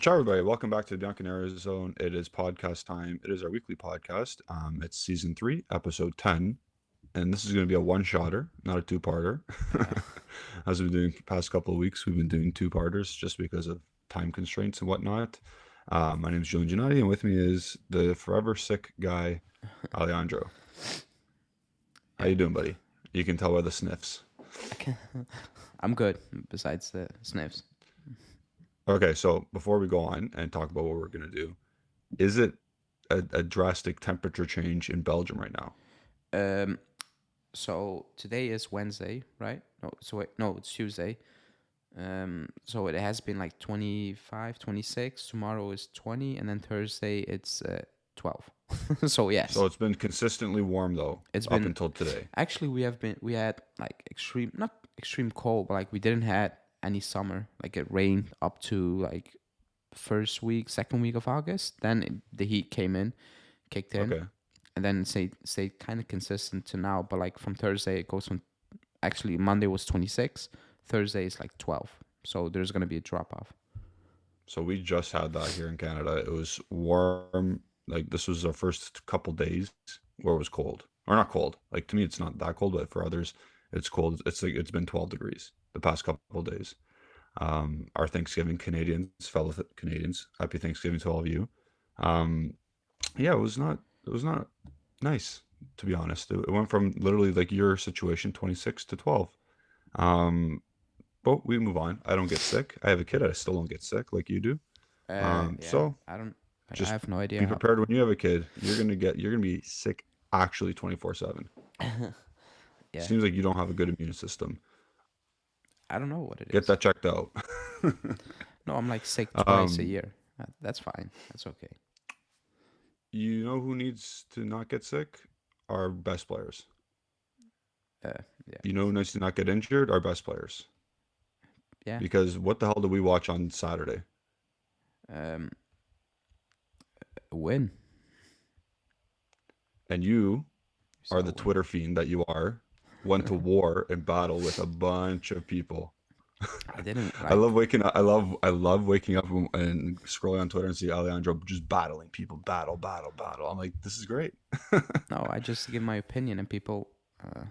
Ciao, everybody. Welcome back to the Biancanera Zone. It is podcast time. It is our weekly podcast. It's season 3, episode 10. And this is going to be a one-shotter, not a two-parter. Yeah. As we've been doing the past couple of weeks, we've been doing two-parters just because of time constraints and whatnot. My name is Julian Giannotti, and with me is the forever sick guy, Alejandro. How Yeah. you doing, buddy? You can tell by the sniffs. I'm good, besides the sniffs. Okay, so before we go on and talk about what we're going to do, is it a drastic temperature change in Belgium right now? Um, so today is Wednesday, right? No, it's Tuesday. So it has been like 25, 26. Tomorrow is 20, and then Thursday it's 12. So yes, So it's been consistently warm though, it's up been until today. actually we had like extreme, not extreme cold, but like we didn't had any summer. Like it rained up to like first week, second week of August. Then the heat came in, kicked in, Okay. and then stayed kind of consistent to now. But like from Thursday, it goes from actually Monday was 26, Thursday is like 12. So there's gonna be a drop off. So we just had that here in Canada. It was warm. Like this was our first couple days where it was cold. Or not cold. Like to me it's not that cold, but for others it's cold. It's like it's been 12 degrees the past couple days. Our Thanksgiving Canadians, fellow Canadians, happy Thanksgiving to all of you. Um, yeah, it was not nice to be honest. It went from literally like your situation 26 to 12. Um, but we move on. I don't get sick. I have a kid. I still don't get sick like you do. Yeah, So I don't, I just have no be idea how. prepared when you have a kid. You're gonna be sick actually 24/7. Yeah, Seems like you don't have a good immune system. I don't know what it Get is. that checked out. No, I'm like sick twice a um, year. That's fine. That's okay. you know who needs to not get sick? Our best players. Yeah, You know who needs to not get injured? Our best players. yeah. Because what the hell did we watch on Saturday? Um, win. And you We are saw a the win. Twitter fiend that you are, went to war and battle with a bunch of people. I didn't I like. love waking up. I love waking up and scrolling on Twitter and see Alejandro just battling people, battle, battle, battle. I'm like, this is great. No, I just give my opinion and people uh,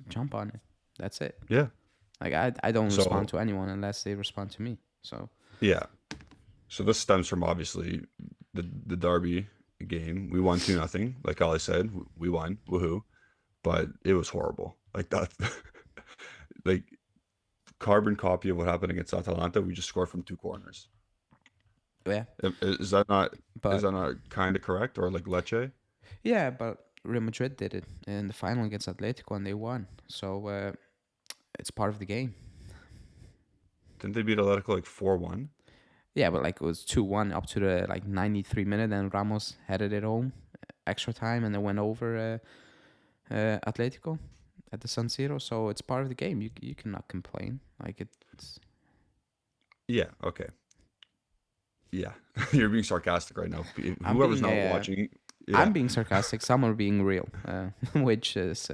jump on it. That's it. Yeah. Like I don't respond So to anyone unless they respond to me. So yeah. So this stems from obviously the Derby game. We won 2-0. Like Ali said, we won. Woohoo! But it was horrible. Like that. Like carbon copy of what happened against Atalanta. We just scored from 2 corners. yeah, Is that not is but that not kind of correct or like Lecce? yeah, but Real Madrid did it in the final against Atletico and they won. So it's part of the game. Didn't they beat Atletico like 4-1? Yeah, but like it was 2-1 up to the like 93 minute, and Ramos headed it home, extra time, and then went over Atletico at the San Siro. So it's part of the game. You cannot complain. Like it's. Yeah. Okay. Yeah. You're being sarcastic right now. I'm Whoever's being not watching, I'm yeah. being sarcastic. Some are being real, which is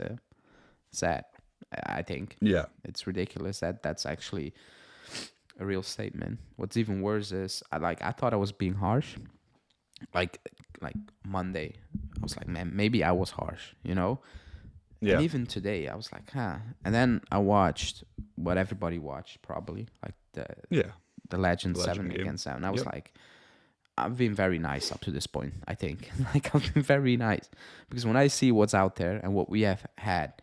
sad. I think Yeah. it's ridiculous that that's actually a real statement. What's even worse is I thought I was being harsh. Like like Monday, I was like, man, maybe I was harsh, you know. And Yeah. even today, I was like, huh. And then I watched what everybody watched, probably like Yeah. the Legend The Seven Legend game. against them. And I was Yep. like, I've been very nice up to this point. I think like I've been very nice because when I see what's out there and what we have had,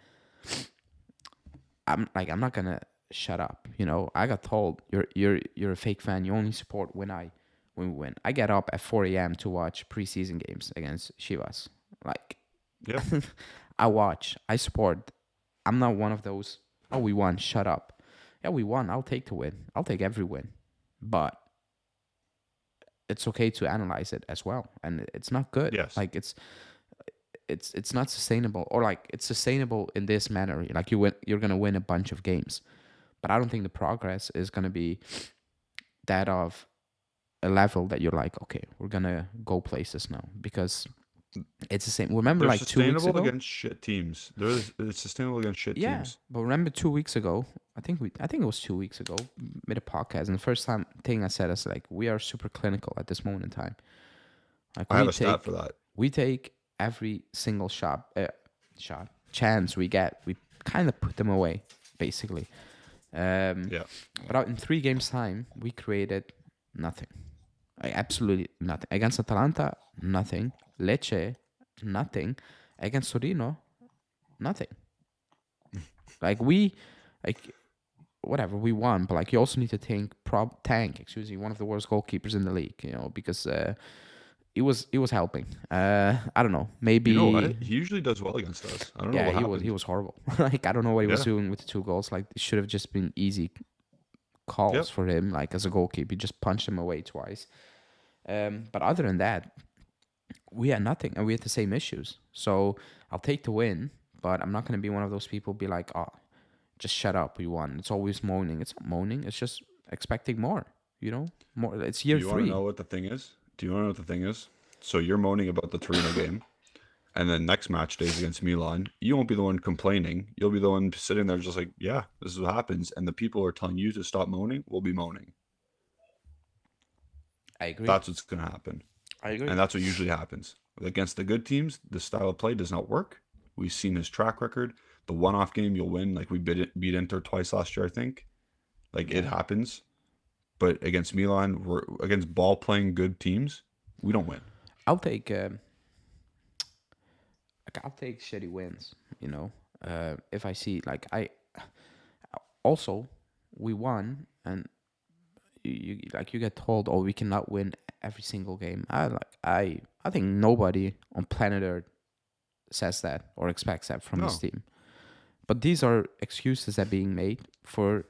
I'm not gonna shut up. You know, I got told you're a fake fan. You only support when we win. I get up at 4 a.m. to watch preseason games against Chivas. Like Yep. I watch, I support. I'm not one of those. Oh, we won. Shut up. Yeah, we won. I'll take the win. I'll take every win, but it's okay to analyze it as well, and it's not good. Yes. Like it's not sustainable, or like it's sustainable in this manner. Like you're gonna win a bunch of games, but I don't think the progress is gonna be that of a level that you're like, okay, we're gonna go places now because it's the same. Remember, They're like 2 weeks sustainable ago? against shit teams. It's sustainable against shit Yeah, teams. but remember 2 weeks ago? I think it was 2 weeks ago. Made a podcast, and the first thing I said is like we are super clinical at this moment in time. Like I have a stat for that. we take every single chance we get, we kind of put them away, basically. Yeah. But out in 3 games time, we created nothing. Like, absolutely nothing. Against Atalanta, nothing. Lecce, nothing. Against Torino, nothing. Like whatever, we won, but like you also need to tank one of the worst goalkeepers in the league, because it was helping. I don't know, maybe. You know what? He usually does well against us. I don't know what happened. He was horrible. Like I don't know what he was Yeah. doing with the 2 goals. Like it should have just been easy calls Yep. for him. Like as a goalkeeper, he just punched him away twice. But other than that, we had nothing, and we had the same issues. So I'll take the win, but I'm not going to be one of those people be like, oh, just shut up, we won. It's always moaning. It's not moaning. It's just expecting more. More. It's year Do you 3. want to know what the thing is? So you're moaning about the Torino game, and then next match days against Milan, you won't be the one complaining. You'll be the one sitting there just like, yeah, this is what happens. And the people who are telling you to stop moaning will be moaning. I agree. That's what's going to happen. I agree. And that's what usually happens. Against the good teams, the style of play does not work. We've seen his track record. The one-off game, you'll win. Like we beat Inter twice last year, I think. It happens. But against Milan, against ball-playing good teams, we don't win. I'll take shitty wins, if I see we won, and you get told, oh, we cannot win every single game. I think nobody on planet Earth says that or expects that from this team. But these are excuses that are being made for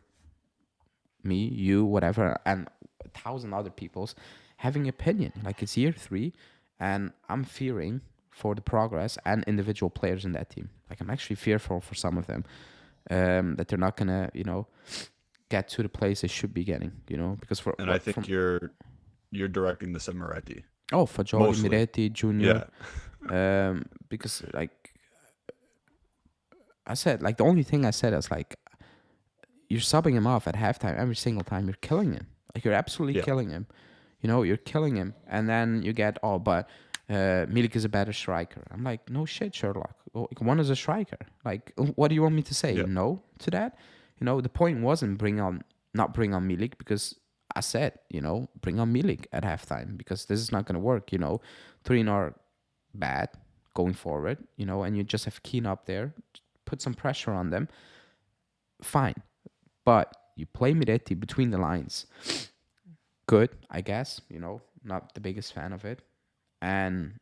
me, you, whatever, and 1,000 other people's having opinion. Like it's year 3, and I'm fearing for the progress and individual players in that team. Like I'm actually fearful for some of them, that they're not gonna, get to the place they should be getting. Because I think you're directing this at Moretti. Oh, Fagioli, Miretti, Junior. Yeah. Because I said, the only thing I said is you're subbing him off at halftime every single time. You're killing him. You're absolutely killing him. You're killing him. And then you get, but Milik is a better striker. I'm like, no shit, Sherlock. One is a striker. What do you want me to say? No to that? The point wasn't not bring on Milik, because I said, bring on Milik at halftime, because this is not going to work. Torino are bad going forward, and you just have Keane up there, put some pressure on them. Fine. But you play Miretti between the lines. Good, I guess. Not the biggest fan of it. And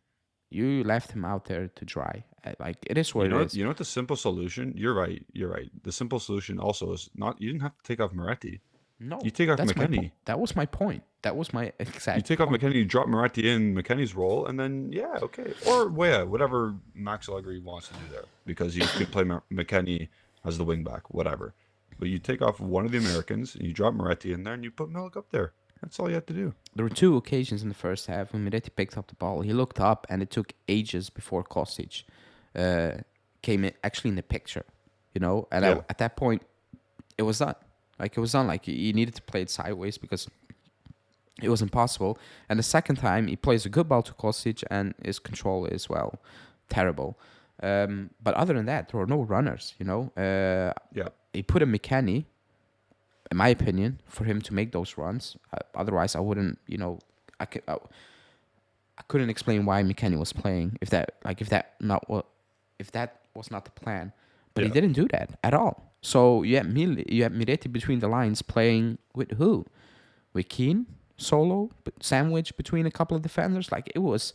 you left him out there to dry. It is what it is. You know what the simple solution? You're right. The simple solution also is you didn't have to take off Moretti. No. You take off McKennie. That was my point. That was my exact You take off McKennie, you drop Moretti in McKennie's role, and then, okay. Or, whatever Max Allegri wants to do there. Because you could play McKennie as the wing back, whatever. But you take off one of the Americans, and you drop Moretti in there, and you put Milik up there. That's all you have to do. There were 2 occasions in the first half when Miretti picked up the ball. He looked up, and it took ages before Kostic came in the picture. And at that point, it was done. It was done. He needed to play it sideways because it was impossible. And the second time, he plays a good ball to Kostic, and his control is, terrible. But other than that, there were no runners, He put a McKennie, in my opinion, for him to make those runs. Otherwise, I wouldn't, I couldn't explain why McKennie was playing if that was not the plan. But he didn't do that at all. So you have Miretti between the lines playing with who? With Keane, solo, sandwich between a couple of defenders. It was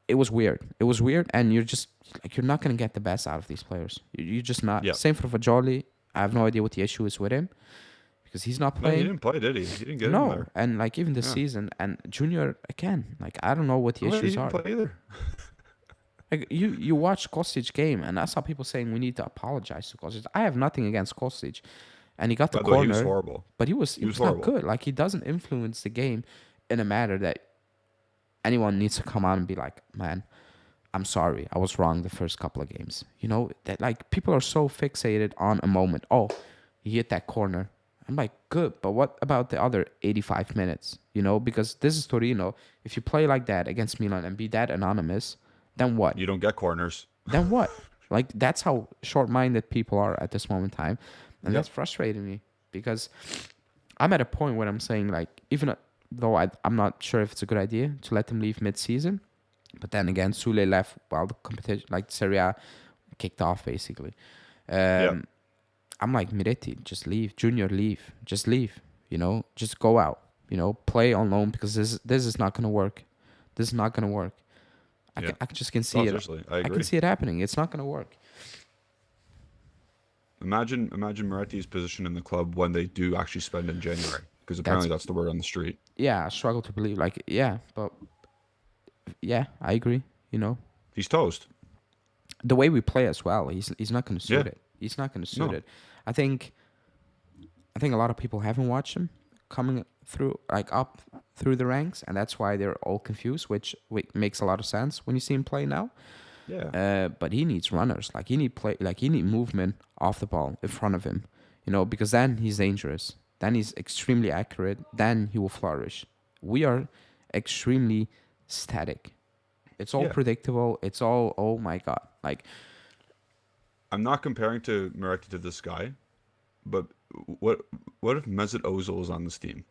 weird. It was weird, and you're just you're not gonna get the best out of these players. You're just not. Yeah. Same for Fagioli. I have no idea what the issue is with him, because he's not playing. No, he didn't play, did he? He didn't get in there. And even this season, and Junior again. I don't know what the issues are. He didn't play either. You watch Kostic game, and I saw people saying we need to apologize to Kostic. I have nothing against Kostic, and he got the corner. He was horrible. But he was not good. He doesn't influence the game in a matter that anyone needs to come out and be like, man, I'm sorry, I was wrong the first couple of games. That people are so fixated on a moment. Oh, he hit that corner. I'm like, good, but what about the other 85 minutes? Because this is Torino. If you play like that against Milan and be that anonymous, then what? You don't get corners. Then what? Like, that's how short-minded people are at this moment in time, and that's Yep. frustrating me because I'm at a point where I'm saying, like, even though I'm not sure if it's a good idea to let them leave mid-season, but then again, Sule left while the competition, like Serie A, kicked off basically. Yeah. Um, I'm like, Miretti, just leave. Junior, leave. Just leave. Just go out. Play on loan because this is not gonna work. This is not gonna work. Yeah. I just can No, see it. seriously, I I can agree. see it happening. It's not gonna work. Imagine Moretti's position in the club when they do actually spend in January, because That's apparently that's the word on the street. Yeah. I struggle to believe. Like, yeah, but yeah, I agree. He's toast. The way we play as well, he's not gonna suit Yeah. it. He's not gonna suit No. it. I think I think a lot of people haven't watched him coming through, like up through the ranks, and that's why they're all confused, which makes a lot of sense when you see him play now. Yeah. But he needs runners, like he need movement off the ball in front of him, because then he's dangerous. Then he's extremely accurate. Then he will flourish. We are extremely static. It's all Yeah. predictable. It's all, oh my god, like I'm not comparing to Moretti to this guy, but what what if Mesut Ozil is on this team?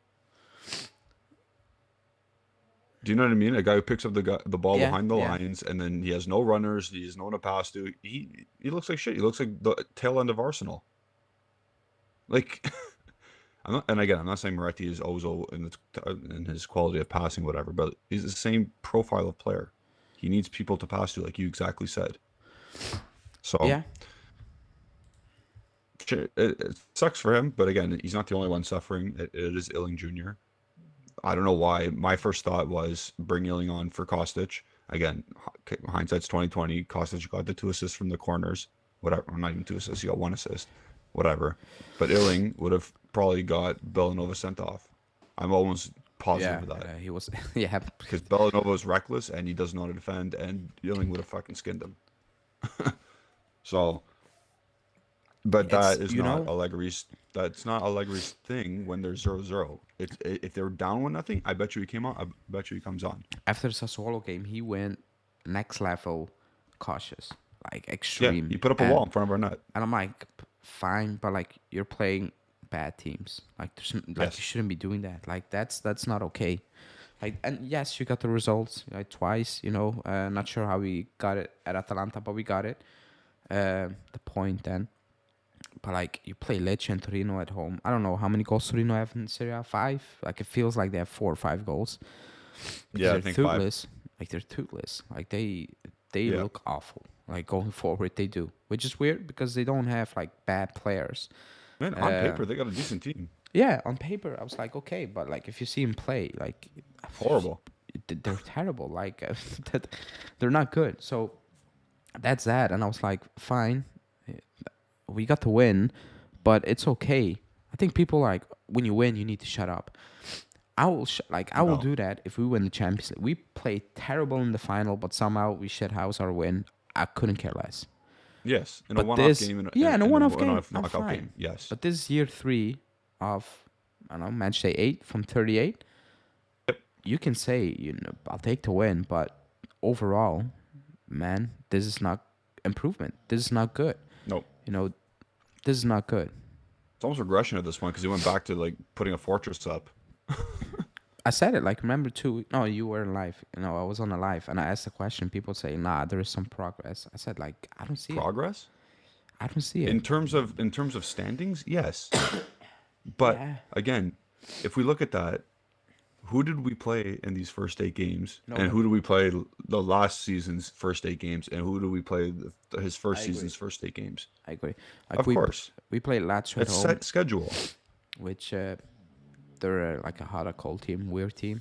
Do you know what I mean? A guy who picks up the ball yeah, behind the yeah. lines, and then he has no runners. He has no one to pass to. He looks like shit. He looks like the tail end of Arsenal. Like, I'm not saying Moretti is Ozil in his quality of passing, whatever, but he's the same profile of player. He needs people to pass to, like you exactly said. So Yeah, it sucks for him, but again, he's not the only one suffering. It is Illing Jr. I don't know why. My first thought was bring Illing on for Kostic. Again, hindsight's 2020. Kostic got the 2 assists from the corners. Whatever, or not even 2 assists. He got 1 assist. Whatever. But Illing would have probably got Bellanova sent off. I'm almost positive yeah. of that He was, yeah. because Bellanova is reckless and he doesn't know how to defend, and Illing would have fucking skinned him. So, but It's that is not Allegri's. That's not Allegri's thing when they're 0-0. It's if they're down 1-0, I bet you he came on. I bet you he comes on. After the Sassuolo game, he went next level cautious, like Yeah, extreme, he put up a wall and in front of our net. I'm like, fine, but like you're playing bad teams. Like like you Yes. shouldn't be doing that. Like that's not okay. Like, and yes, you got the results like twice. Not sure how we got it at Atalanta, but we got it. The point then. But like you play Lecce and Torino at home. I don't know how many goals Torino have in Serie A. 5. Like it feels like they have 4 or 5 goals because Yeah, I they're think 5. toothless. Like they're toothless. Like they Yeah. look awful. Like going forward, they do, which is weird because they don't have like bad players. Man, on Uh, paper they got a decent team. yeah, on paper I was like okay, but like if you see him play, like Horrible. they're terrible. Like that, they're not good. So that's that, and I was like, fine, we got to win, but it's okay. I think people like when you win, you need to shut up. I will No. do that if we win the Champions League. We played terrible in the final, but somehow we shit house our win. I couldn't care less. Yes, in a But one-off this, game yeah, in a in a one-off game, one-off I'm knockout fine. game. Yes. But this is year 3 of, I don't know, match day 8 from 38. You can say, I'll take the win, but overall, man, this is not improvement. This is not good. Nope. This is not good. It's almost regression at this point because he went back to like putting a fortress up. I said it, like, remember too, no, you were live. I was on a live and I asked the question. People say, nah, there is some progress. I said, like, I don't see it. Progress I don't see in it. terms of standings, yes. But Yeah. again, if we look at that, who did we play in these first 8 games, and who Nobody. do we play the last season's first 8 games, and who do we play his I first agree. season's first 8 games? I agree. Like Of course, we played Lazio at it's home, set schedule. which they're like a hot, cold team, weird team.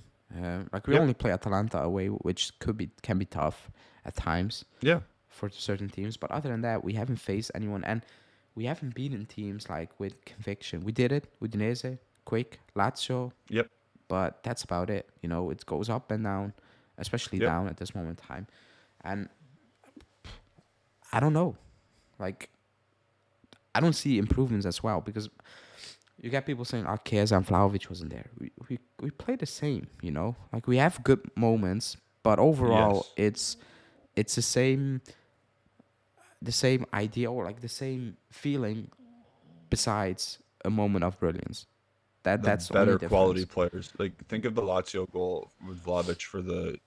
Like we Yep. only play Atalanta away, which can be tough at times Yeah. for certain teams. But other than that, we haven't faced anyone, and we haven't beaten teams like with conviction. We did it with Udinese, quick, Lazio, Yep. but that's about it. It goes up and down, especially Yep. down at this moment in time. And I don't know, like I don't see improvements as well because You got people saying, "Okay, and Vlahovic wasn't there." We play the same, you know. Like we have good moments, but overall, Yes, it's the same idea or like the same feeling. Besides a moment of brilliance, the that's the only better quality difference. players. Like think of the Lazio goal with Vlahovic for the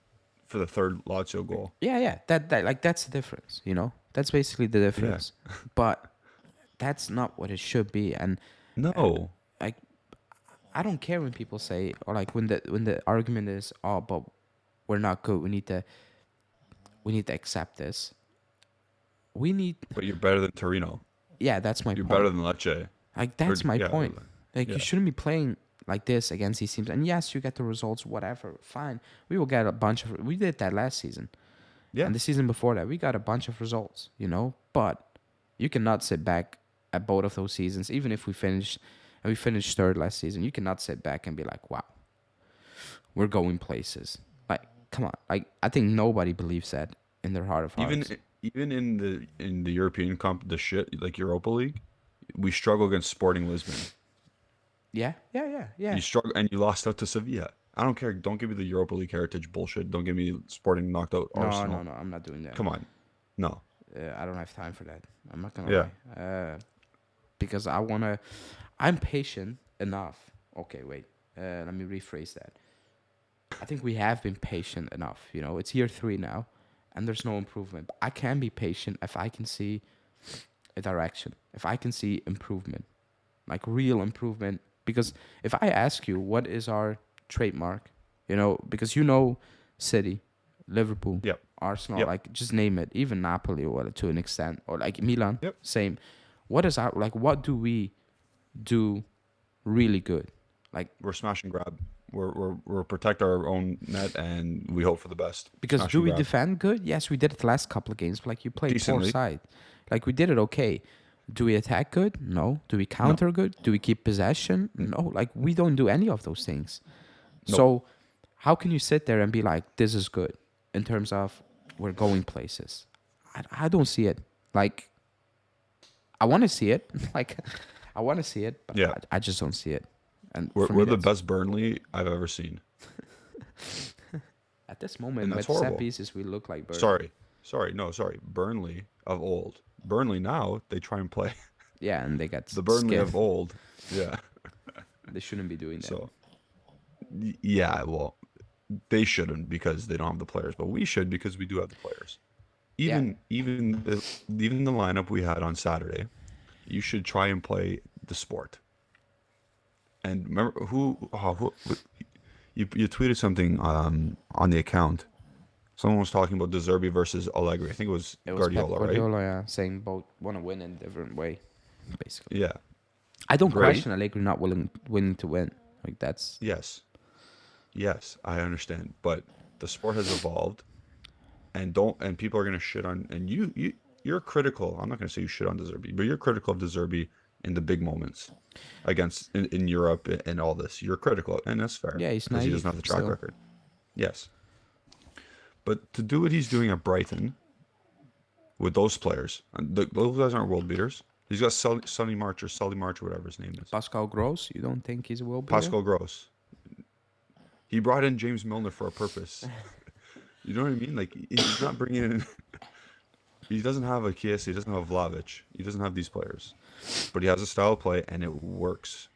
third Lazio goal. Yeah, yeah. That like that's the difference. You know, that's basically the Yeah. difference. But that's not what it should be. And No. like I don't care when people say or like when the argument is, oh, but we're not good. We need to accept this. We need. But you're better than Torino. Yeah, that's my You're point. better than Lecce. Like Or that's my yeah, point. Like you yeah, shouldn't be playing like this against these teams. And yes, you get the results, whatever. Fine. We will get a bunch of. We did that last season. yeah. And the season before that, we got a bunch of results, you know. But you cannot sit back at both of those seasons, even if we finished third last season. You cannot sit back and be like, "Wow, we're going places." Like, come on. Like, I think nobody believes that in their heart of Even hearts. even in the European the shit like Europa League, we struggle against Sporting Lisbon. Yeah, yeah, yeah, yeah. You struggle and you lost out to Sevilla. I don't care. Don't give me the Europa League heritage bullshit. Don't give me Sporting knocked out No, no, Arsenal. no. I'm not doing that. Come on. No. I don't have time for that. I'm not gonna Yeah. lie. Because I wanna. I'm patient enough. Okay, wait. Let me rephrase that. I think we have been patient enough. You know, it's year 3 now, and there's no improvement. But I can be patient if I can see a direction, if I can see improvement, like real improvement. Because if I ask you what is our trademark, you know, because you know, City, Liverpool, Yep. Arsenal, Yep. like just name it, even Napoli, or to an extent, or like Milan, Yep. same. What is our like? What do we do really good? Like We're smash and grab. We're protect our own net and we hope for the best. because Smash do and we grab. defend good? Yes, we did it the last couple of games. But like you played poor Decently. side, like we did it okay. Do we attack good? No. Do we No. counter good? Do we keep possession? No. Like we don't do any of those things. Nope. So how can you sit there and be like, this is good in terms of we're going places? I don't see it. Like I want to see it. Like I want to see it, but Yeah. I just don't see it. And We're for me, we're the that's best Burnley I've ever seen. at this And moment that's with set horrible. pieces, we look like Burnley. Sorry. Sorry. No, sorry. Burnley of old. Burnley now, they try and play Yeah, and they got the Burnley skinned. of old. Yeah. They shouldn't be doing that. So, yeah, well, they shouldn't because they don't have the players, but we should because we do have the players. Yeah, Even the lineup we had on Saturday, you should try and play the sport. And remember who you tweeted something on the account. Someone was talking about De Zerbi versus Allegri. I think it was it was Pep Guardiola, right? Guardiola, yeah, saying both want to win in a different way, basically. Yeah. I don't Great. question Allegri not willing to win. Like that's Yes. Yes, I understand. But the sport has evolved and people are gonna shit on and you're critical. I'm not gonna say you shit on De Zerbi, but you're critical of De Zerbi in the big moments against in Europe and all this. You're critical, and that's fair yeah, he's because he naive doesn't have the track still. record. Yes. But to do what he's doing at Brighton with those players, and those guys aren't world beaters. He's got Sully March or Sully March or whatever his name is. Pascal Gross, you don't think he's a will beater? Pascal Gross. He brought in James Milner for a purpose. You know what I mean? Like he's not bringing in. He doesn't have a Kies. He doesn't have Vlahovic. He doesn't have these players, but he has a style of play and it works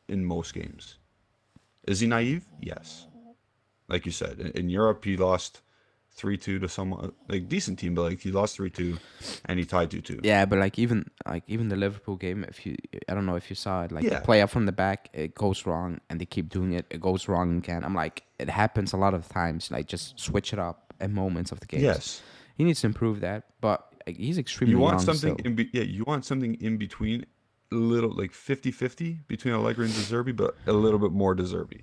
in most games. Is he naive? Yes. Like you said, in Europe he lost 3-2 to someone like decent team, but like he lost 3-2 and he tied 2-2. Yeah, but like even the Liverpool game, if you I don't know if you saw it, like the Yeah. play up from the back, it goes wrong, and they keep doing it. It goes wrong again. I'm like, it happens a lot of times. Like just switch it up at moments of the games. Yes. He needs to improve that, but like, he's extremely You want young something still. you want something in between, a little like 50-50 between Allegri and De Zerbi, but a little bit more De Zerbi.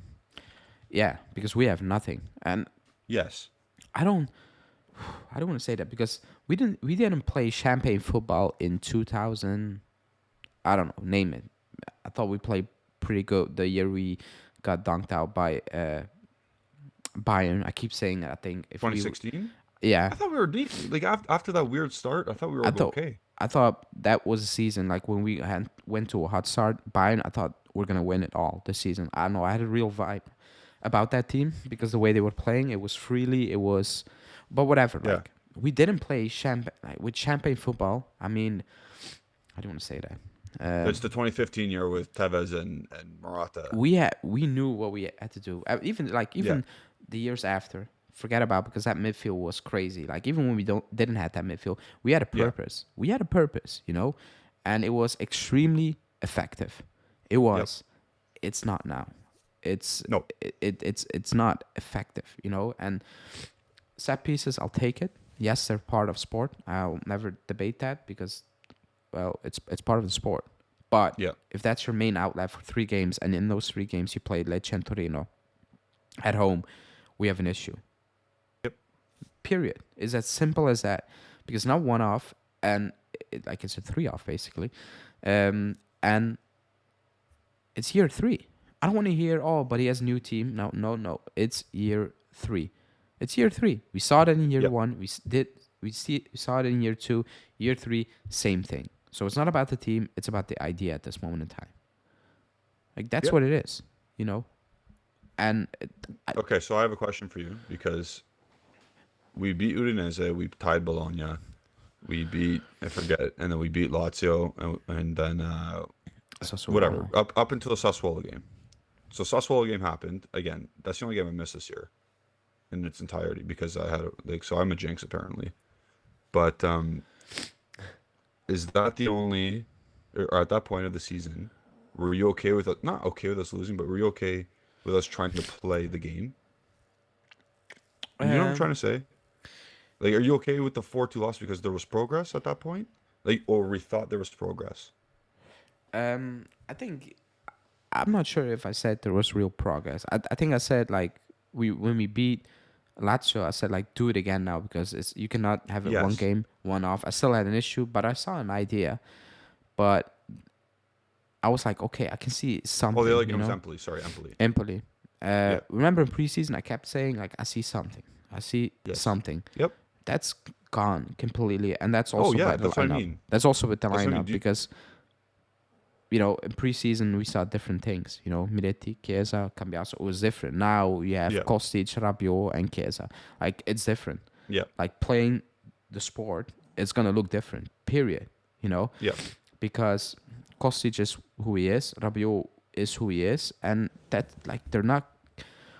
Yeah, because we have nothing, and Yes. I don't want to say that because we didn't play champagne football in 2000. I don't know, name it. I thought we played pretty good the year we got dunked out by Bayern. I keep saying that. I think if we 2016? yeah, I thought we were decent. Like after that weird start, I thought we were I thought okay. I thought that was a season like when we went to a hot start. Bayern, I thought we're gonna win it all this season. I don't know. I had a real vibe about that team because the way they were playing, it was freely, it was, but whatever. Yeah. Like we didn't play champagne with champagne football. I mean, I don't want to say that. It's the 2015 year with Tevez and Morata. We knew what we had to do. Even Yeah. the years after, forget about because that midfield was crazy. Like even when we didn't have that midfield, we had a Yeah. purpose. We had a purpose, you know, and it was extremely effective. It Yep. was. It's not now. It's No. it's not effective, you know. And set pieces, I'll take it. Yes, they're part of sport. I'll never debate that because, well, it's part of the sport. But Yeah. if that's your main outlet for 3 games, and in those 3 games you played Lecce and Torino at home, we have an issue. Yep. Period. It's as simple as that. Because not one off, and like it's a 3 off basically, and it's year 3. I don't want to hear, oh, but he has a new team. No, no, no. It's year 3. It's year 3. We saw that in year Yep. 1. We saw it in year 2. Year 3, same thing. So it's not about the team. It's about the idea at this moment in time. Like that's Yep. what it is, you know. And Okay, so I have a question for you because we beat Udinese, we tied Bologna, we beat I forget, and then we beat Lazio, and then Sassuolo. whatever up until the Sassuolo game. So Sassuolo game happened again. That's the only game I missed this year in its entirety because I had so I'm a jinx apparently. But is that the only, or at that point of the season, were you okay with it? Not okay with us losing, but were you okay with us trying to play the game? You know what I'm trying to say? Like, are you okay with the 4-2 loss because there was progress at that point? Like, or we thought there was progress? I think I'm not sure if I said there was real progress. I think I said like when we beat Lazio, I said like do it again now because you cannot have it one Yes. game, one off. I still had an issue, but I saw an idea. But I was like, okay, I can see something. Oh, the other game you was know? Empoli. Sorry, Empoli. Empoli. Yeah. Remember in preseason, I kept saying like I see something. I see Yes. something. Yep. That's gone completely, and that's Oh, also yeah, by the that's what I lineup. mean. That's also with the That's what I mean. lineup because you know in preseason we saw different things. You know, Miretti, Chiesa, Cambiaso. It was different. Now you have Yeah. Kostic, Rabiot, and Chiesa. Like it's different. Yeah. Like playing the sport, it's gonna look different. Period. You know, Yeah. because Kostic is who he is, Rabiot is who he is, and that like they're not.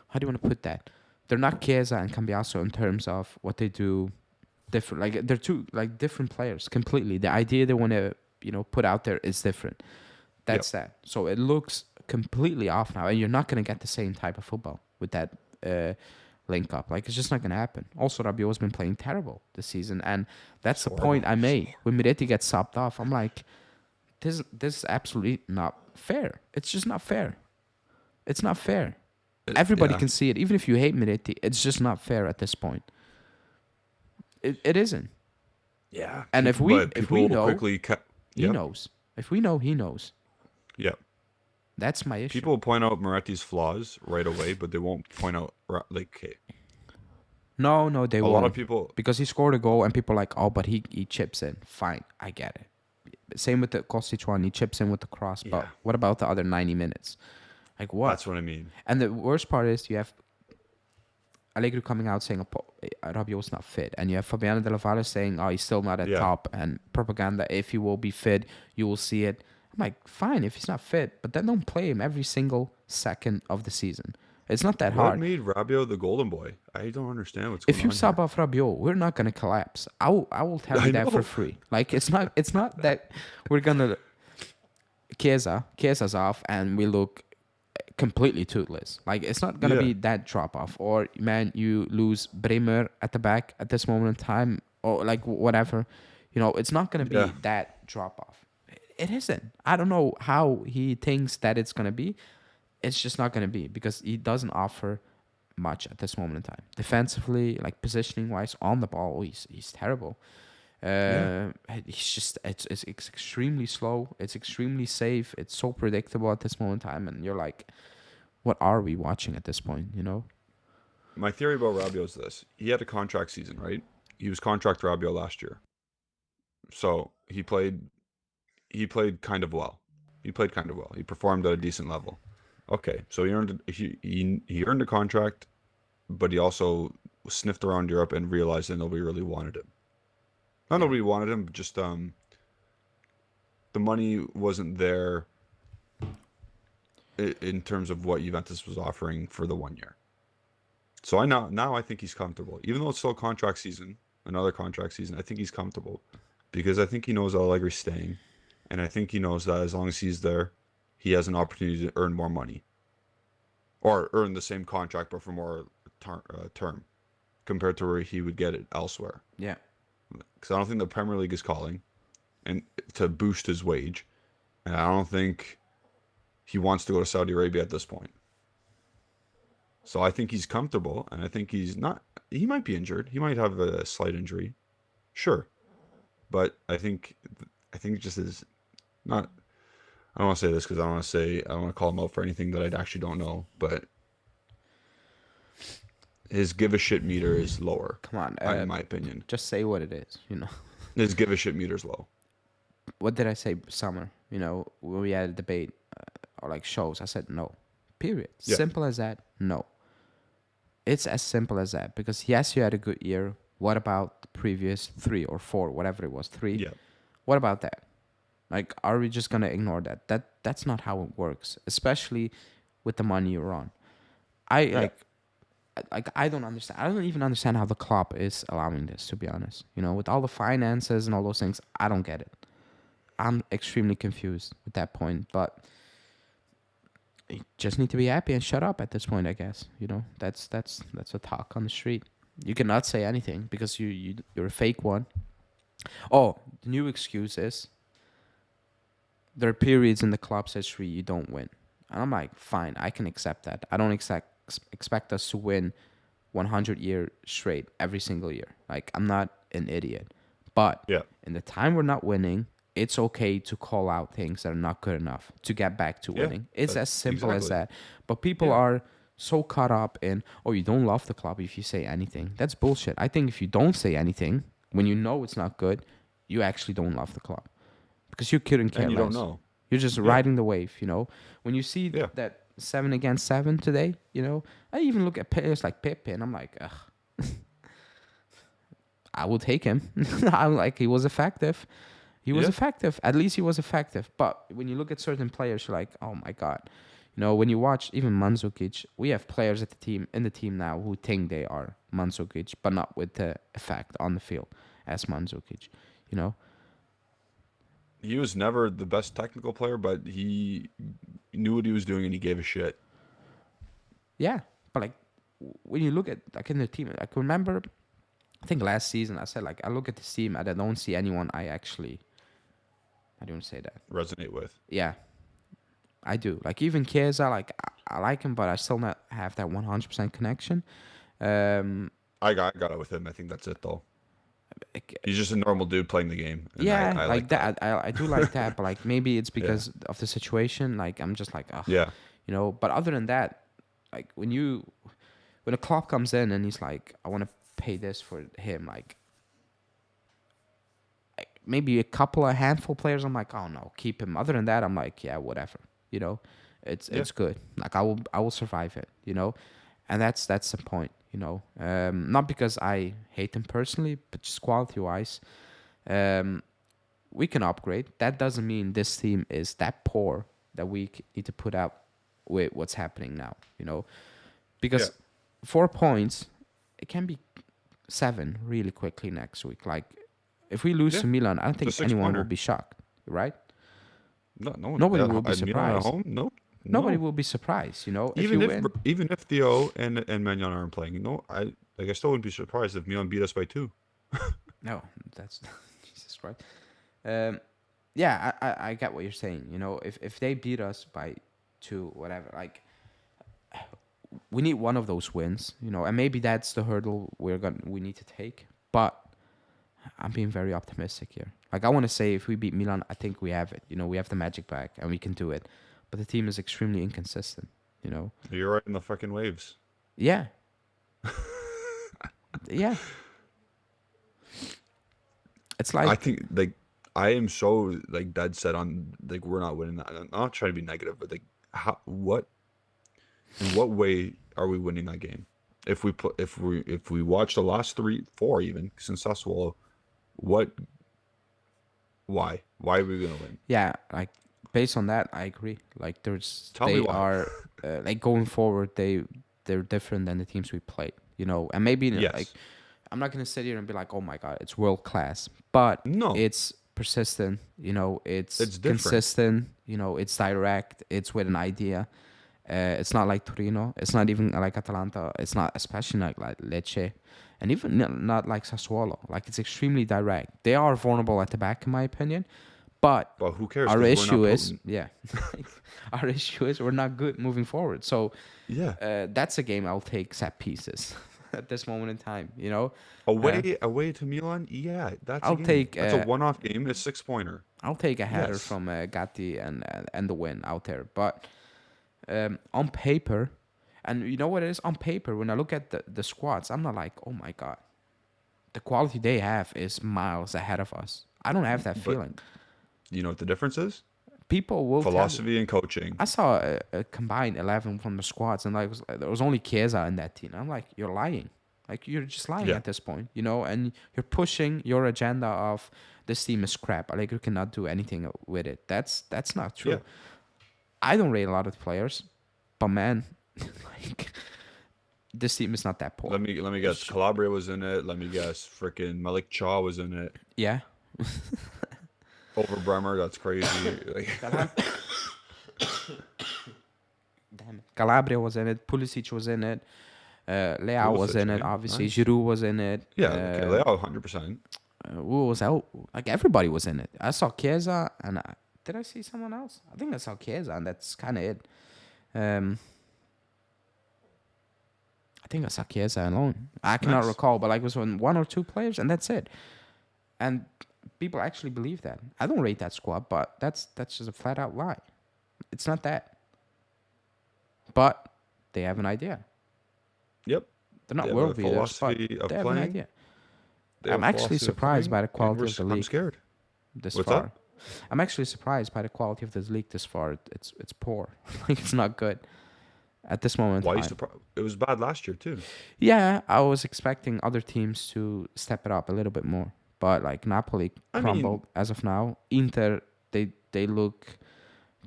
How do you want to put that? They're not Chiesa and Cambiaso in terms of what they do. Different, like they're two like different players completely. The idea they want to put out there is different. That's that. So it looks completely off now, and you're not gonna get the same type of football with that link up. Like it's just not gonna happen. Also, Rabiot's been playing terrible this season, and that's the point I made. When Miretti gets sopped off, I'm like, this is absolutely not fair. It's just not fair. It's not fair. Everybody Yeah. can see it. Even if you hate Miretti, it's just not fair at this point. It isn't. Yeah. And if we know, quickly he Yep. knows. If we know, he knows. Yeah. That's my issue. People will point out Moretti's flaws right away, but they won't point out like okay. No, they A won't. lot of people. Because he scored a goal and people are like, oh, but he chips in. Fine, I get it. Same with the Kostic one. He chips in with the cross. But Yeah. what about the other 90 minutes? Like what? That's what I mean. And the worst part is you have Allegri coming out saying Rabiot's not fit. And you have Fabiano Della Valle saying, oh, he's still not at Yeah. top. And propaganda, if he will be fit, you will see it. I'm like, fine, if he's not fit. But then don't play him every single second of the season. It's not that What hard. made Rabiot the golden boy? I don't understand what's going on. If you sub off Rabiot, we're not gonna collapse. I will tell you I that for know. free. Like it's not that we're gonna Chiesa's off and we look completely toothless. Like it's not gonna Yeah. be that drop off. Or man, you lose Bremer at the back at this moment in time, or like whatever. It's not gonna be Yeah. that drop off. It isn't. I don't know how he thinks that it's gonna be. It's just not gonna be because he doesn't offer much at this moment in time. Defensively, like positioning wise, on the ball, he's terrible. He's just it's extremely slow. It's extremely safe. It's so predictable at this moment in time, and you're like, what are we watching at this point? My theory about Rabiot is this: he had a contract season, right? He was contract Rabiot last year, so he played kind of well. He played kind of well. He performed at a decent level. Okay, so he earned a contract, but he also sniffed around Europe and realized that nobody really wanted him. Not Yeah. nobody wanted him, but just the money wasn't there in terms of what Juventus was offering for the 1 year. So now I think he's comfortable, even though it's still contract season, another contract season. I think he's comfortable because I think he knows Allegri's staying, and I think he knows that as long as he's there, he has an opportunity to earn more money, or earn the same contract but for more term compared to where he would get it elsewhere. Yeah. Because I don't think the Premier League is calling, and to boost his wage, and I don't think he wants to go to Saudi Arabia at this point. So I think he's comfortable, and I think he's not. He might be injured. He might have a slight injury, sure, but I think just is not. I don't want to say this because I don't want to call him out for anything that I actually don't know, but his give a shit meter is lower. Come on. In my opinion, Just say what it is. his give a shit meter's low. What did I say summer? When we had a debate or like shows, I said no. Period. Yeah. Simple as that. No. It's as simple as that. Because yes, you had a good year. What about the previous 3 or 4, whatever it was, 3? Yeah. What about that? Like, are we just gonna ignore that? That's not how it works, especially with the money you're on. I I don't understand. I don't even understand how the club is allowing this. To be honest, with all the finances and all those things, I don't get it. I'm extremely confused at that point, but you just need to be happy and shut up at this point, I guess. That's a talk on the street. You cannot say anything because you're a fake one. Oh, the new excuse is there are periods in the club's history you don't win. And I'm like, fine, I can accept that. I don't expect us to win 100 years straight every single year. Like, I'm not an idiot. But Yeah. in the time we're not winning, it's okay to call out things that are not good enough to get back to winning. It's as simple as that. But people are so caught up in, oh, you don't love the club if you say anything. That's bullshit. I think if you don't say anything, when you know it's not good, you actually don't love the club. Because you couldn't care And you less. don't know. You're just riding the wave, When you see that 7 against 7 today, I even look at players like Pepe and I'm like, ugh. I will take him. I'm like, he was effective. He was effective. At least he was effective. But when you look at certain players, you're like, oh my God. When you watch even Mandzukic, we have players in the team now who think they are Mandzukic, but not with the effect on the field as Mandzukic, He was never the best technical player, but he knew what he was doing and he gave a shit. Yeah, but like when you look at like in the team, I can remember, I think last season I said like I look at this team and I don't see anyone I don't say that. Resonate with. Yeah, I do. Like even Chiesa, like I like him, but I still not have that 100% connection. I got it with him. I think that's it though. He's just a normal dude playing the game. And yeah, I like that. I do like that, but like maybe it's because of the situation. Like I'm just like, ugh, yeah. But other than that, like when a club comes in and he's like, I want to pay this for him, like maybe a handful players, I'm like, oh no, keep him. Other than that, I'm like, yeah, whatever. It's good. Like I will survive it. And that's the point. Not because I hate him personally, but just quality wise, we can upgrade. That doesn't mean this team is that poor that we need to put up with what's happening now. Because 4 points, it can be 7 really quickly next week. Like if we lose to Milan, I don't think anyone will be shocked, right? No one. Nobody will be surprised. At home? No. Nobody will be surprised, Even if Theo and Magnan aren't playing, I still wouldn't be surprised if Milan beat us by 2. No, that's Jesus Christ. Yeah, I get what you're saying. If they beat us by 2, whatever, like we need one of those wins, and maybe that's the hurdle we need to take. But I'm being very optimistic here. Like I want to say, if we beat Milan, I think we have it. We have the magic back and we can do it. But the team is extremely inconsistent. You're right in the fucking waves. Yeah. Yeah. It's like I think I am so like dead set on like we're not winning that. I'm not trying to be negative, but like how what in what way are we winning that game? If we watch the last three, four even since Sassuolo, what why are we gonna win? Yeah, like based on that, I agree. Like Tell me they why. are like going forward, they're different than the teams we played, and maybe like Yes. I'm not gonna sit here and be like, oh my god, it's world class, but No, it's persistent. It's it's different. consistent. It's direct. It's with an idea. It's not like Torino. It's not even like Atalanta. It's not especially like Lecce, and even not like Sassuolo. Like it's extremely direct. They are vulnerable at the back, in my opinion. But But who cares? our Because we're not issue is, potent. yeah, our issue is we're not good moving forward. So Yeah. that's a game I'll take set pieces at this moment in time. Uh, Away to Milan, yeah, that's a I'll game. take That's a uh, one-off game. It's 6-pointer. I'll take a header Yes, from Gatti and the win out there. But on paper, and you know what it is on paper. When I look at the squads, I'm not like, oh my god, the quality they have is miles ahead of us. I don't have that but feeling. you know what the difference is? People will tell you. Philosophy and coaching. I saw a combined 11 from the squads, and there was only Chiesa in that team. I'm like, you're lying. Like, you're just lying Yeah, at this point, and you're pushing your agenda of this team is crap. Allegri cannot do anything with it. That's not yeah. true. I don't rate a lot of players, but man, like, this team is not that poor. Let me guess. Calabria was in it. Let me guess. Freaking Malik Chaw was in it. Yeah. Overbremer, that's crazy. Like, Calab- Damn it. Calabria was in it. Pulisic was in it. Leao was Pulisic, in it. eh? Obviously, Nice. Giroud was in it. Yeah, okay. Leao, 100%. Who was out? Like everybody was in it. I saw Chiesa, and did I see someone else? I think I saw Chiesa, and that's kind of it. Um, I think I saw Chiesa alone. I cannot Nice. recall, but like it was one or two players, and that's it. And people actually believe that. I don't rate that squad, but that's just a flat out lie. It's not that. But they have an idea. Yep. They're not They have a world beaters, but philosophy of they have an playing. idea. They have I'm a actually philosophy of surprised by playing, the and quality of the I'm league scared. this What's far. up? I'm actually surprised by the quality of this league this far. It's poor. Like it's not good at this moment Why in you time. surprised? It was bad last year too. Yeah, I was expecting other teams to step it up a little bit more, but like Napoli I mean, crumbled as of now. Inter, they look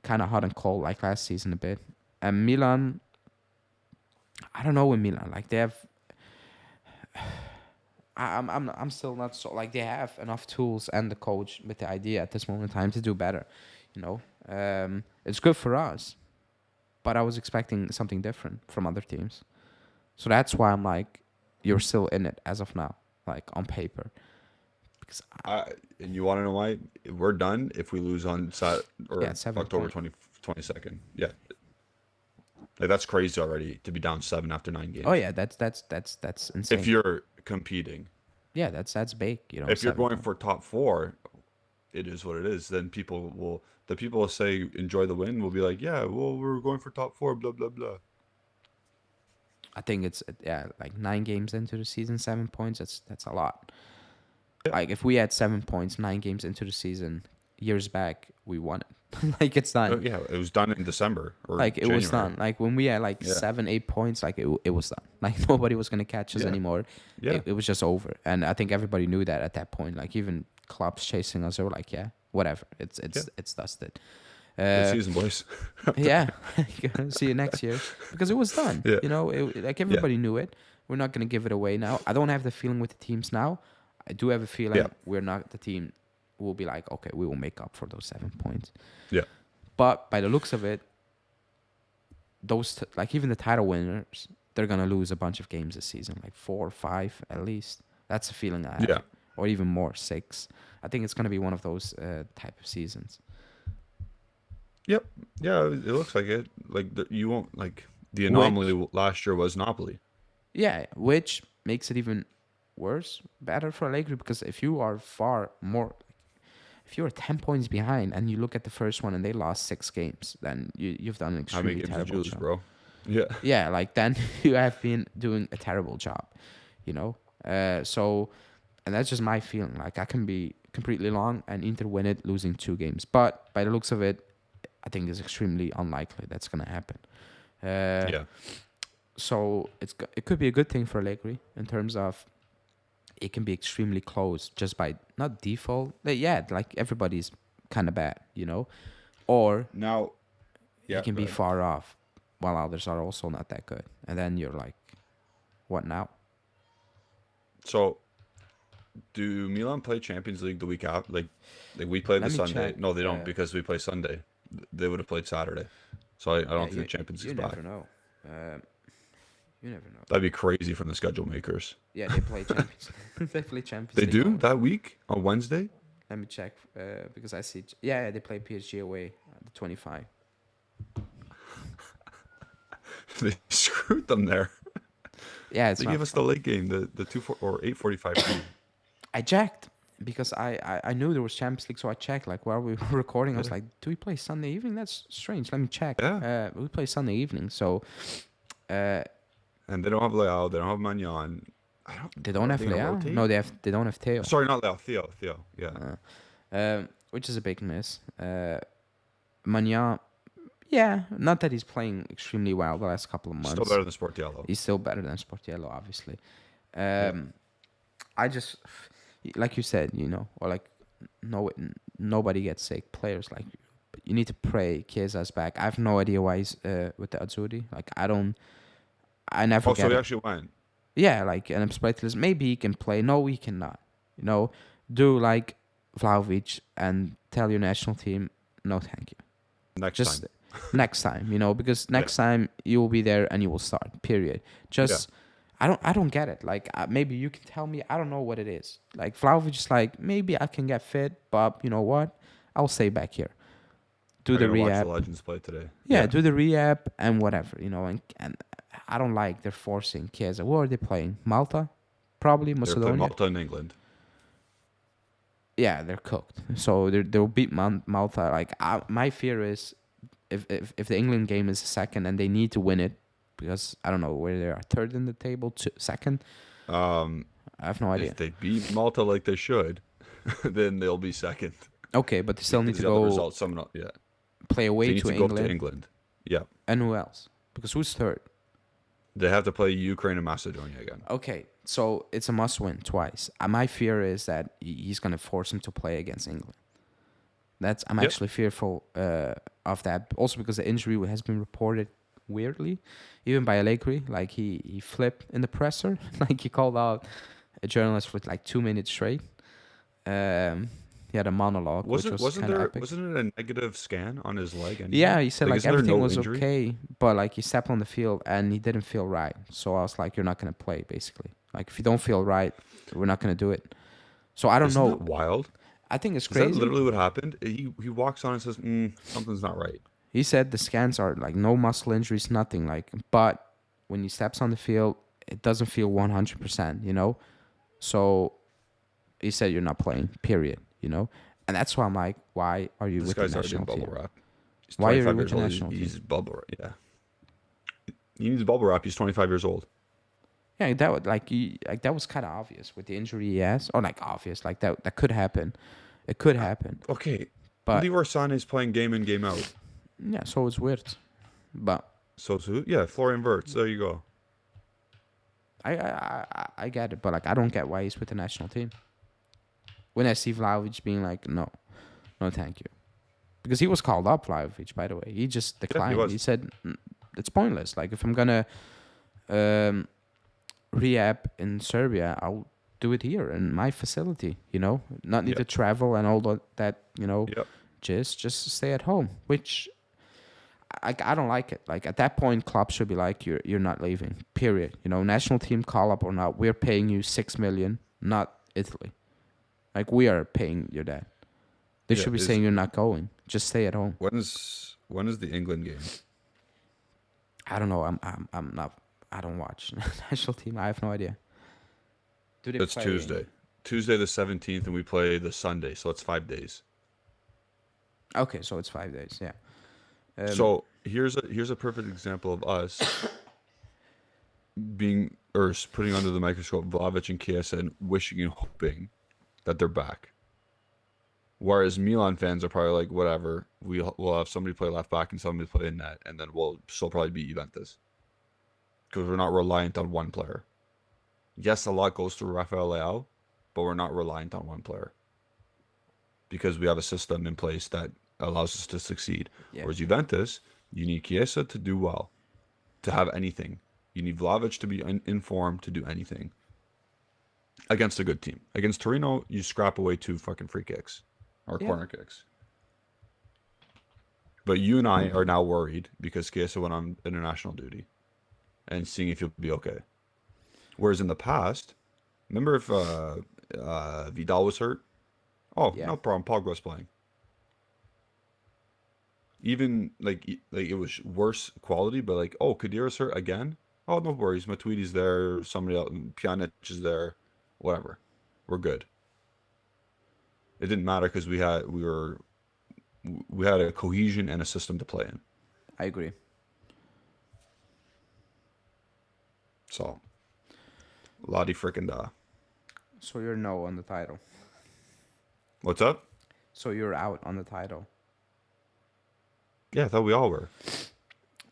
kind of hot and cold like last season a bit, and Milan. I don't know with Milan. Like they have. I'm still not so like they have enough tools and the coach with the idea at this moment in time to do better. It's good for us, but I was expecting something different from other teams. So that's why I'm like, you're still in it as of now, like on paper. Because and you want to know why? We're done if we lose on yeah, or it's 7 October point. 22nd. Yeah, like that's crazy already to be down 7 after 9 Oh games. yeah, that's If insane. you're competing, Yeah, that's big. if you're 7 going point. for top 4, it is what it is. Then the people will say enjoy the win. Will be like, yeah, well, we're going for top 4. Blah blah blah. I think it's like 9 games into the season, 7 points. That's a lot. Yeah. Like if we had 7 points 9 games into the season years back, we won it. Like it's done. Yeah, it was done in December or Like it was January. done. Like when we had like Yeah. 7, 8 points, like it was done. Like nobody was gonna catch us Yeah. anymore. Yeah. It was just over. And I think everybody knew that at that point. Like even clubs chasing us, they were like, yeah, whatever. Yeah. It's dusted. Good season, boys. Yeah, see you next year because it was done. Yeah. Like Yeah. everybody knew it. We're not gonna give it away now. I don't have the feeling with the teams now. I do have a feeling Yeah. we're not the team who will be like, okay, we will make up for those 7 points. Yeah. But by the looks of it, like even the title winners, they're gonna lose a bunch of games this season, like 4 or 5 at least. That's a feeling I have, Yeah. or even more, 6. I think it's gonna be one of those type of seasons. Yep. Yeah, it looks like it. Like you won't like the Which, anomaly last year was Napoli. yeah, which makes it even worse, better for Allegri because if you are far more, if you're 10 points behind and you look at the first one and they lost 6 games, then you've done an How many extremely games did terrible you lose, job. bro? Yeah. Yeah, like then you have been doing a terrible job, So, and that's just my feeling. Like I can be completely long, and Inter win it, losing 2 games. But by the looks of it, I think it's extremely unlikely that's gonna happen. Uh, Yeah. so it could be a good thing for Allegri in terms of it can be extremely close just by not default. Yeah, like everybody's kind of bad, or Now, he yeah, can go be ahead. far off while others are also not that good, and then you're like, what now? So, do Milan play Champions League the week after? Like we play Let the me Sunday. check. No, they don't because we play Sunday. They would have played Saturday. So I Yeah, don't think the Champions you League's back. never know. Um, you never know. That'd be crazy from the schedule makers. Yeah, they play Champions. They play Champions They League do on. that week on Wednesday. Let me check because I see. Yeah, they play PSG away the 25. They screwed them there. Yeah, it's They not gave us the fun. late game, the 8:45 game. I checked because I knew there was Champions League, so I checked. Like while we were recording, I was Yeah. like, "Do we play Sunday evening? That's strange. Let me check." Yeah. We play Sunday evening, so uh, And they don't have Leao. They don't have Magnan. they don't Are have they gonna Leao. rotate? No, they don't have Theo, Sorry, not Leao. Theo. Yeah. which is a big miss. Magnan, yeah, not that he's playing extremely well the last couple of months. Still better than Sportiello. He's still better than Sportiello, obviously. Yeah. I just, like you said, or like nobody gets sick. Players like you need to pray Chiesa's back. I have no idea why he's with the Azzurri. Like I never Oh, get so he it. actually went. Yeah, like and I'm speechless. Maybe he can play. No, he cannot. Do like Vlahovic and tell your national team, no, thank you. Next Just time. next time, because Yeah. next time you will be there and you will start. Period. Just I don't get it. Like maybe you can tell me. I don't know what it is. Like Vlahovic is like maybe I can get fit, but you know what? I'll stay back here. Do I'm the gonna watch the rehab. Legends play today. Yeah, do the rehab and whatever. And I don't like they're forcing Chiesa. Who are they playing? Malta, probably They're playing Macedonia. Malta in England. Yeah, they're cooked. So they'll beat Malta. Like my fear is if the England game is second and they need to win it because I don't know where they are, third in the table, second. Um, I have no idea. if they beat Malta like they should, then they'll be second. Okay, but they still need Because to the other go results, some not. Yeah, play they away need to to go England. to England. Yeah, And who else? Because who's third? they have to play Ukraine and Macedonia again. Okay, so it's a must-win twice. My fear is that he's gonna force him to play against England. I'm Yep. actually fearful of that. Also because the injury has been reported weirdly, even by Allegri. Like he flipped in the presser, like he called out a journalist for like 2 minutes straight. He had a monologue, which was kind of epic. Wasn't it a negative scan on his leg? Anyway? Yeah, he said like isn't there everything no was injury? okay, but like he stepped on the field and he didn't feel right. So I was like, "You're not gonna play, basically. Like if you don't feel right, we're not gonna do it." So I don't Isn't know. that wild? I think it's Is that crazy. literally what happened? He walks on and says, "Something's not right." He said the scans are like no muscle injuries, nothing like. But when he steps on the field, it doesn't feel 100%. So he said you're not playing. Period. And that's why I'm like, why are you This with guy's the already in national bubble team? wrap. He's Why are you 25 with years the old. national He's team? bubble wrap. Yeah. He needs bubble wrap. He's 25 years old. Yeah, that would like that was kind of obvious with the injury he has, or like obvious, like that could happen. It could happen, Okay. but Leroy Sané is playing game in, game out. yeah, so it's weird. But So yeah, Florian Wirtz. There you go. I get it, but like I don't get why he's with the national team. When I see Vlahovic being like, no, thank you, because he was called up, Vlahovic, by the way. He just declined. was. He said it's pointless. Like if I'm gonna rehab in Serbia, I'll do it here in my facility. Not need to travel and all that. Yep. Just stay at home, which I don't like it. Like at that point, clubs should be like, you're not leaving. Period. National team call up or not, we're paying you 6 million, not Italy. Like we are paying your dad. They Yeah, should be saying you're not going. Just stay at home. When is the England game? I don't know. I'm not. I don't watch national team. I have no idea. Do they It's play? Tuesday. Tuesday the 17th, and we play the Sunday, so it's 5 days. Okay, so it's 5 days. Yeah. So here's a perfect example of us putting under the microscope Vlahovic and Chiesa and wishing and hoping that they're back. Whereas Milan fans are probably like, whatever, we'll have somebody play left back and somebody play in net, and then we'll still probably beat Juventus because we're not reliant on one player. Yes, a lot goes through Rafael Leao, but we're not reliant on one player because we have a system in place that allows us to succeed. Yeah. Whereas Juventus, you need Chiesa to do well, to have anything. You need Vlahovic to be in form to do anything against a good team. Against Torino, you scrap away 2 fucking free kicks or Yeah. corner kicks. But you and I are now worried because Chiesa went on international duty and seeing if he'll be okay. Whereas in the past, remember if Vidal was hurt? Oh, Yeah. no problem. Pogba's playing. Even like it was worse quality, but like, oh, Kadira's hurt again? Oh, no worries. Matuidi's there. Somebody else, Pjanic is there. Whatever. We're good. It didn't matter because we had a cohesion and a system to play in. I agree. So, Lottie frickin' da. So you're no on the title. What's up? So you're out on the title. Yeah, I thought we all were.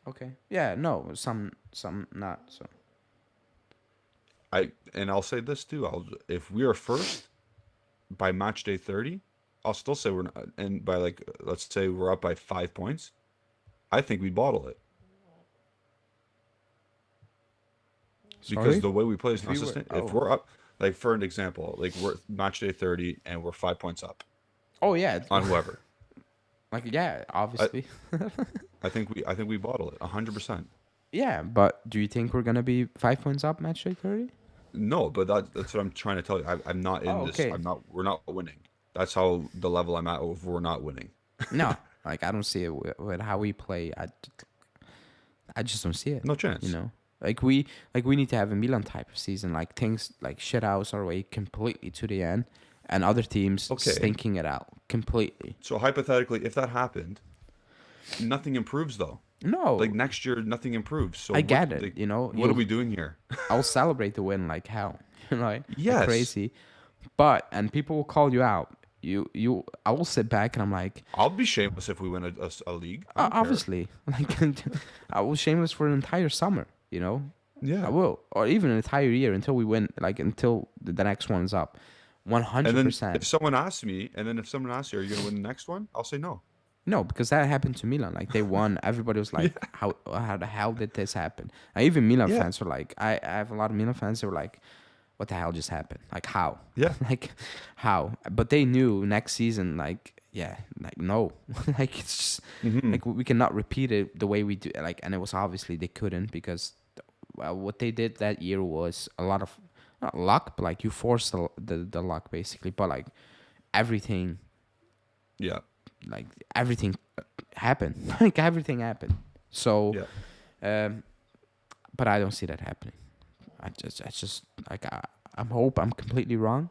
Okay. Yeah. No. Some not. So. I'll say this too. If we are first by match day 30, I'll still say we're not. And by like, let's say we're up by 5 points, I think we bottle it. Sorry? Because the way we play is If not you were- sustainable. If oh. we're up, like for an example, like we're match day 30 and we're 5 points up Oh yeah. on whoever, Like yeah. Obviously. I think we bottle it 100%. Yeah. But do you think we're gonna be 5 points up match day 30? No, but that's what I'm trying to tell you. I'm not in this. Okay. We're not winning. That's how the level I'm at. If we're not winning. No. Like I don't see it with how we play. I just don't see it. No chance. You know. Like we need to have a Milan type of season. Like things like shit house our way completely to the end, and other teams Okay. stinking it out completely. So hypothetically, if that happened, nothing improves though. No. Like next year, nothing improves. So I get what, it. like, You know. what are we doing here? I'll celebrate the win like hell. You know. Like Yes. crazy. And people will call you out. I will sit back and I'm like, I'll be shameless if we win a league. I don't care. obviously, like I was shameless for an entire summer. You know. Yeah. I will, or even an entire year until we win. Like until the next one's up. And then 100%. if someone asks me, are you going to win the next one? I'll say no. No, because that happened to Milan. Like they won. Everybody was like, how the hell did this happen? And even Milan Yeah. fans were like, I have a lot of Milan fans that were like, what the hell just happened? Like how? Yeah. Like how? But they knew next season, like, yeah, like no. Like it's just like we cannot repeat it the way we do. Like, and it was obviously they couldn't because what they did that year was a lot of not luck, but like you forced the luck basically. But like everything Yeah. like everything happened. Like everything happened. So, Yeah. but I don't see that happening. I just like I hope I'm completely wrong,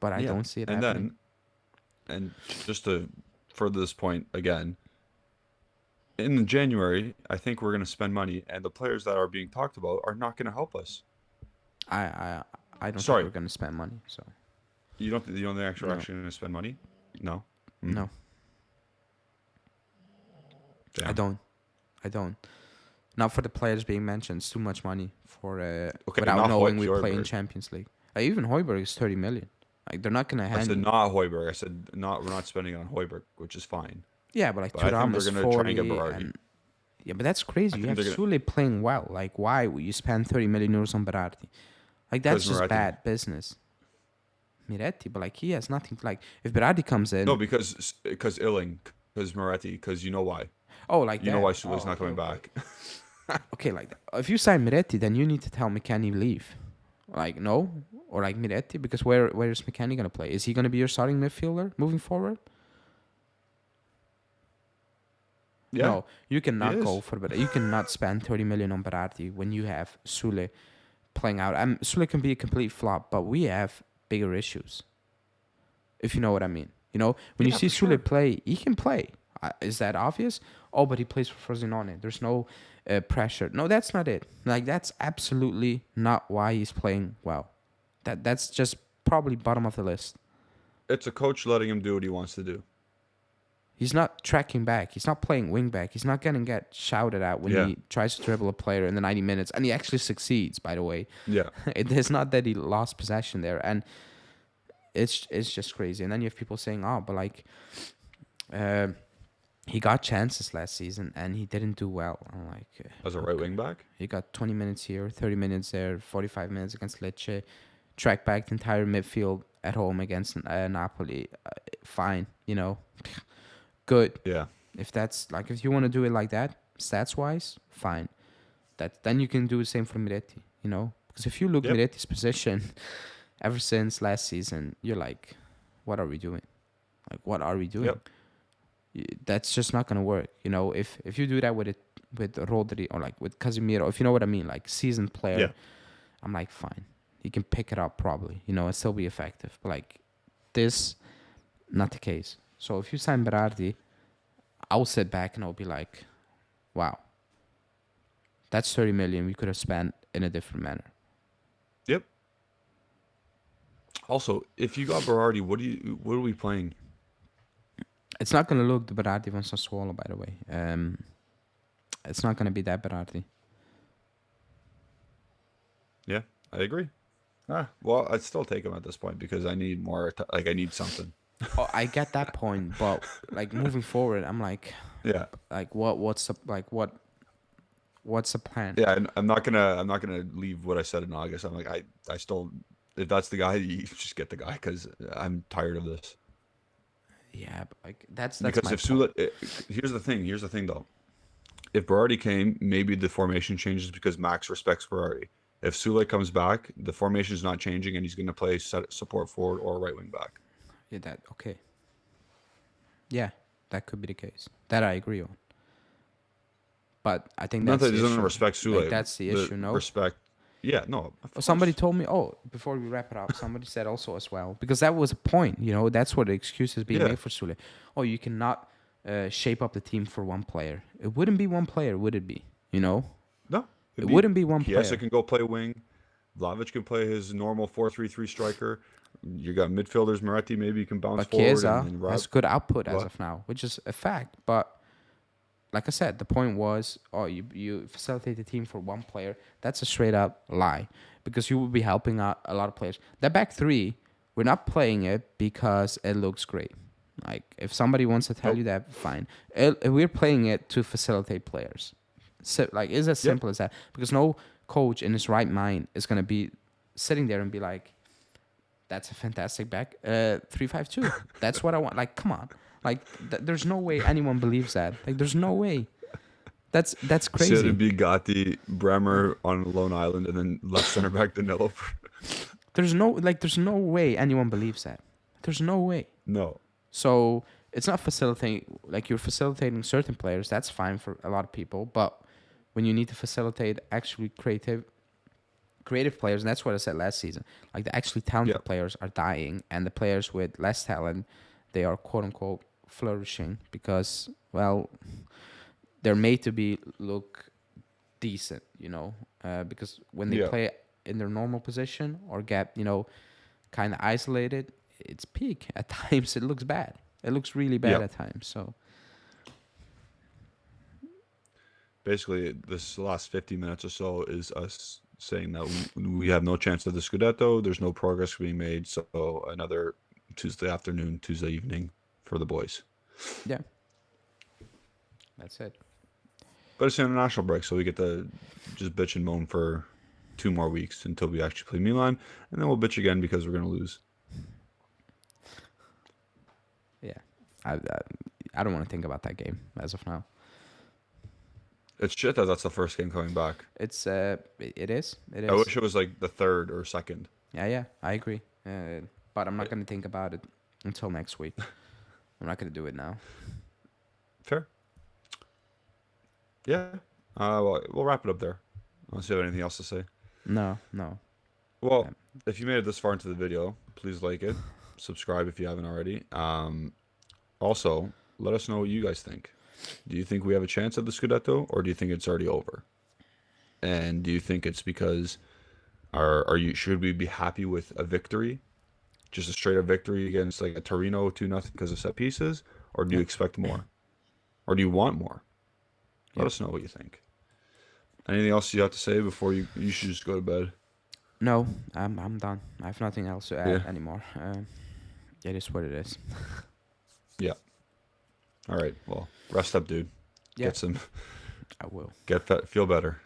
but I don't see it and happening. And just to further this point again, in January, I think we're going to spend money, and the players that are being talked about are not going to help us. I don't Sorry. think we're gonna spend money. So You don't think they're actually No. going to spend money? No. no, Damn. I don't. Not for the players being mentioned. It's too much money for Okay, without not knowing we play in Højbjerg. Champions League. Even Højbjerg is 30 million. Like they're not gonna I hand. said not Højbjerg. I said not. We're not spending on Højbjerg, which is fine. Yeah, but like But I think Thuram they're is gonna try and 40 get Berardi. and yeah, but that's crazy. You think have they're Sule playing well. Like why would you spend 30 million euros on Berardi? Like that's 'Cause just Moratti. bad business. Miretti, but like he has nothing. Like if Berardi comes in, No, because Illing, because Moretti, because you know why. oh like You know that. why Sule's Oh, not coming okay. back. Okay, like if you sign Miretti, then you need to tell McKennie leave. Like no, or like Miretti, because where is McKennie gonna play? Is he gonna be your starting midfielder moving forward? Yeah. No, you cannot is. go for Berardi. You cannot spend 30 million on Berardi when you have Sule playing out. Sule can be a complete flop, but we have bigger issues. If you know what I mean. You know, when you Yeah, see for Sule sure. play, he can play. Is that obvious? Oh, but he plays for Frosinone. There's no pressure. No, that's not it. Like that's absolutely not why he's playing well. That's just probably bottom of the list. It's a coach letting him do what he wants to do. He's not tracking back. He's not playing wing back. He's not gonna get shouted at when Yeah. he tries to dribble a player in the 90 minutes, and he actually succeeds. By the way, Yeah. it's not that he lost possession there, and it's just crazy. And then you have people saying, "Oh, but like, uh, he got chances last season and he didn't do well." I'm like, As a right wing back. he got 20 minutes here, 30 minutes there, 45 minutes against Lecce, track back the entire midfield at home against Napoli. Fine, good. Yeah. If that's like, if you want to do it like that, stats wise, fine. Then you can do the same for Miretti, because if you look Yep. Miretti's position ever since last season, you're like, what are we doing? Like, what are we doing? Yep. That's just not gonna work. If you do that with Rodri or like with Casemiro, if you know what I mean, like seasoned player, Yeah. I'm like, fine, he can pick it up probably, and still be effective. But like this, not the case. So if you sign Berardi, I'll sit back and I'll be like, wow, that's 30 million we could have spent in a different manner. Yep. Also, if you got Berardi, what are we playing? It's not gonna look the Berardi von Sassuolo, by the way. It's not gonna be that Berardi. Yeah, I agree. Well, I'd still take him at this point because I need more. I need something. Oh, I get that point, but like moving forward, I'm like, Yeah. what's the plan? Yeah, and I'm not gonna leave what I said in August. I'm like, I still, if that's the guy, you just get the guy because I'm tired of this. Yeah, but like that's Because my if point. Sula, here's the thing. Here's the thing, though. If Berardi came, maybe the formation changes because Max respects Berardi. If Sule comes back, the formation is not changing, and he's going to play support forward or right wing back. Yeah, okay. Yeah, that could be the case. That I agree on. But I think Not that's that he the doesn't issue. respect Sule. Like, that's the issue, no? Respect. Yeah, no. Somebody told me, before we wrap it up, somebody said also as well, because that was a point, that's what the excuse is being Yeah. made for Sule. Oh, you cannot shape up the team for one player. It wouldn't be one player, would it be? No. It wouldn't be one Chiesa player. can go play wing. Vlahovic can play his normal 4-3-3 striker. You got midfielders. Moretti maybe you can bounce But forward. Chiesa And has good output as What? of now, which is a fact. But like I said, the point was, you facilitate the team for one player. That's a straight up lie, because you will be helping out a lot of players. That back three, we're not playing it because it looks great. Like, if somebody wants to tell you that, fine. We're playing it to facilitate players. So, like, it's as simple as that. Because no coach in his right mind is gonna be sitting there and be like, "That's a fantastic back 3-5-2. That's what I want." Like, come on. Like, there's no way anyone believes that. Like, there's no way. That's crazy. Should it be Gatti, Bremer on Lone Island, and then left center back Danilo? There's no way anyone believes that. There's no way. No. So it's not facilitating. Like, you're facilitating certain players. That's fine for a lot of people. But when you need to facilitate actually creative players, and that's what I said last season. Like, the actually talented players are dying, and the players with less talent, they are quote unquote flourishing because, well, they're made to look decent, because when they play in their normal position or get, kind of isolated, it's peak. At times it looks bad. It looks really bad at times. So basically, this last 50 minutes or so is us saying that we have no chance of the Scudetto. There's no progress being made. So another Tuesday afternoon, Tuesday evening for the boys. Yeah. That's it. But it's an international break, so we get to just bitch and moan for 2 more weeks until we actually play Milan. And then we'll bitch again because we're going to lose. Yeah. I don't want to think about that game as of now. It's shit that that's the first game coming back. It is. I wish it was like the third or second. Yeah, I agree. But I'm not going to think about it until next week. I'm not going to do it now. Fair. Yeah. Well, we'll wrap it up there. Unless you have anything else to say. No. Well, if you made it this far into the video, please like it. Subscribe if you haven't already. Also, let us know what you guys think. Do you think we have a chance at the Scudetto, or do you think it's already over? And do you think it's because should we be happy with a victory just a straight up victory against like a Torino 2-0 because of set pieces, or do you Yeah. expect more, or do you want more? Let Yeah. us know what you think. Anything else you have to say before you should just go to bed? No, I'm done. I have nothing else to add Yeah. anymore. It is what it is. Yeah. All right. Well, rest up, dude. Yeah, Get some. I will. Feel better.